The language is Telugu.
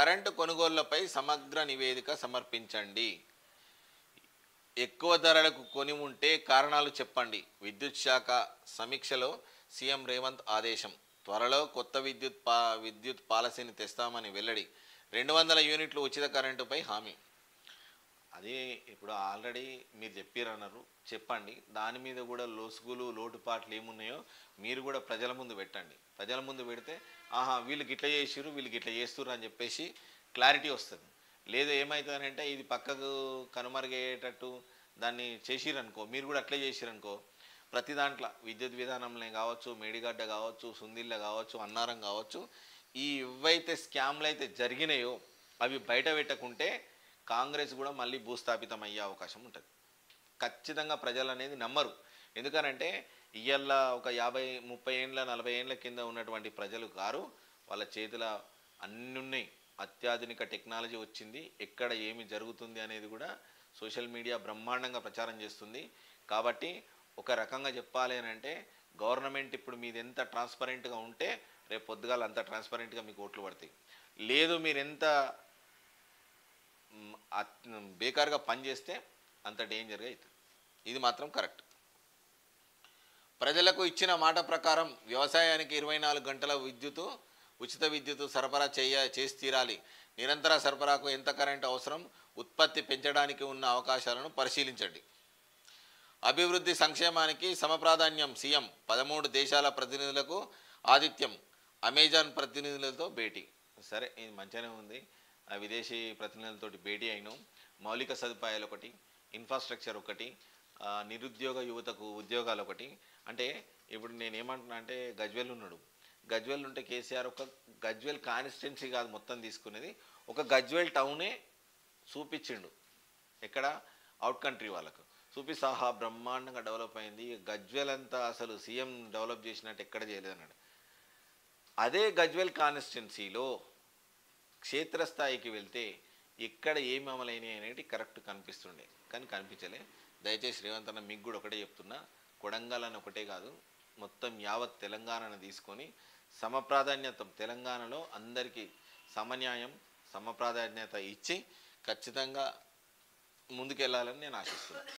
కరెంటు కొనుగోళ్లపై సమగ్ర నివేదిక సమర్పించండి. ఎక్కువ ధరలకు కొని ఉంటే కారణాలు చెప్పండి. విద్యుత్ శాఖ సమీక్షలో సీఎం రేవంత్ ఆదేశం. త్వరలో కొత్త విద్యుత్ పాలసీని తెస్తామని వెల్లడి. 200 యూనిట్లు ఉచిత కరెంటుపై హామీ. అదే ఇప్పుడు ఆల్రెడీ మీరు చెప్పారన్నారు, చెప్పండి. దాని మీద కూడా లొసుగులు లోటుపాట్లు ఏమున్నాయో మీరు కూడా ప్రజల ముందు పెట్టండి. ప్రజల ముందు పెడితే ఆహా వీళ్ళకి ఇట్లా చేసిర్రు, వీళ్ళకి ఇట్లా చేస్తుర్రు అని చెప్పేసి క్లారిటీ వస్తుంది. లేదు ఏమవుతుందంటే ఇది పక్కకు కనుమరుగయ్యేటట్టు దాన్ని చేసిరనుకో, మీరు కూడా అట్లే చేసిరనుకో, ప్రతి దాంట్లో విద్యుత్ విధానంలో కావచ్చు, మేడిగడ్డ కావచ్చు, సుందిళ్ళ కావచ్చు, అన్నారం కావచ్చు, ఈ ఏవైతే స్కామ్లు అయితే జరిగినాయో అవి బయట పెట్టకుంటే కాంగ్రెస్ కూడా మళ్ళీ భూస్థాపితం అయ్యే అవకాశం ఉంటుంది. ఖచ్చితంగా ప్రజలు అనేది నమ్మరు. ఎందుకనంటే ఇయ్యల్లా ఒక 50, 30 ఏండ్ల 40 ఏండ్ల కింద ఉన్నటువంటి ప్రజలు కారు, వాళ్ళ చేతిలో అన్నీ ఉన్నాయి. అత్యాధునిక టెక్నాలజీ వచ్చింది. ఎక్కడ ఏమి జరుగుతుంది అనేది కూడా సోషల్ మీడియా బ్రహ్మాండంగా ప్రచారం చేస్తుంది. కాబట్టి ఒక రకంగా చెప్పాలి అని అంటే గవర్నమెంట్ ఇప్పుడు మీది ఎంత ట్రాన్స్పరెంట్గా ఉంటే రేపు పొద్దుగాల అంత ట్రాన్స్పరెంట్గా మీకు ఓట్లు పడతాయి. లేదు మీరు ఎంత బేకార్గా పనిచేస్తే అంత డేంజర్గా అవుతుంది. ఇది మాత్రం కరెక్ట్. ప్రజలకు ఇచ్చిన మాట ప్రకారం వ్యవసాయానికి 24 గంటల ఉచిత విద్యుత్ సరఫరా చేసి తీరాలి. నిరంతర సరఫరాకు ఎంత కరెంటు అవసరం, ఉత్పత్తి పెంచడానికి ఉన్న అవకాశాలను పరిశీలించండి. అభివృద్ధి సంక్షేమానికి సమప్రాధాన్యం సీఎం. 13 దేశాల ప్రతినిధులకు ఆతిథ్యం. అమెజాన్ ప్రతినిధులతో భేటీ. సరే ఇది మంచిగానే ఉంది. విదేశీ ప్రతినిధులతో భేటీ అయినాం. మౌలిక సదుపాయాలు ఒకటి, ఇన్ఫ్రాస్ట్రక్చర్ ఒకటి, నిరుద్యోగ యువతకు ఉద్యోగాలు ఒకటి. అంటే ఇప్పుడు నేను ఏమంటున్నా అంటే గజ్వేల్ ఉన్నాడు, గజ్వేల్ ఉంటే కేసీఆర్ ఒక గజ్వేల్ కాన్స్టిట్యున్సీ కాదు మొత్తం తీసుకునేది, ఒక గజ్వేల్ టౌనే చూపించిండు. ఎక్కడ అవుట్ కంట్రీ వాళ్ళకు చూపిస్తా బ్రహ్మాండంగా డెవలప్ అయింది. గజ్వేల్ అంతా అసలు సీఎం డెవలప్ చేసినట్టు ఎక్కడ చేయలేదన్నాడు. అదే గజ్వేల్ కాన్స్టిట్యున్సీలో క్షేత్రస్థాయికి వెళ్తే ఎక్కడ ఏమి అమలైనాయి అనేది కరెక్ట్ కనిపిస్తుండే, కానీ కనిపించలే. దయచేసి రేవంత్ అన్న మీకు కూడా ఒకటే చెప్తున్నా, కొడంగల్ అని ఒకటే కాదు మొత్తం యావత్ తెలంగాణను తీసుకొని సమప్రాధాన్యత తెలంగాణలో అందరికీ సమన్యాయం సమప్రాధాన్యత ఇచ్చి ఖచ్చితంగా ముందుకెళ్ళాలని నేను ఆశిస్తున్నాను.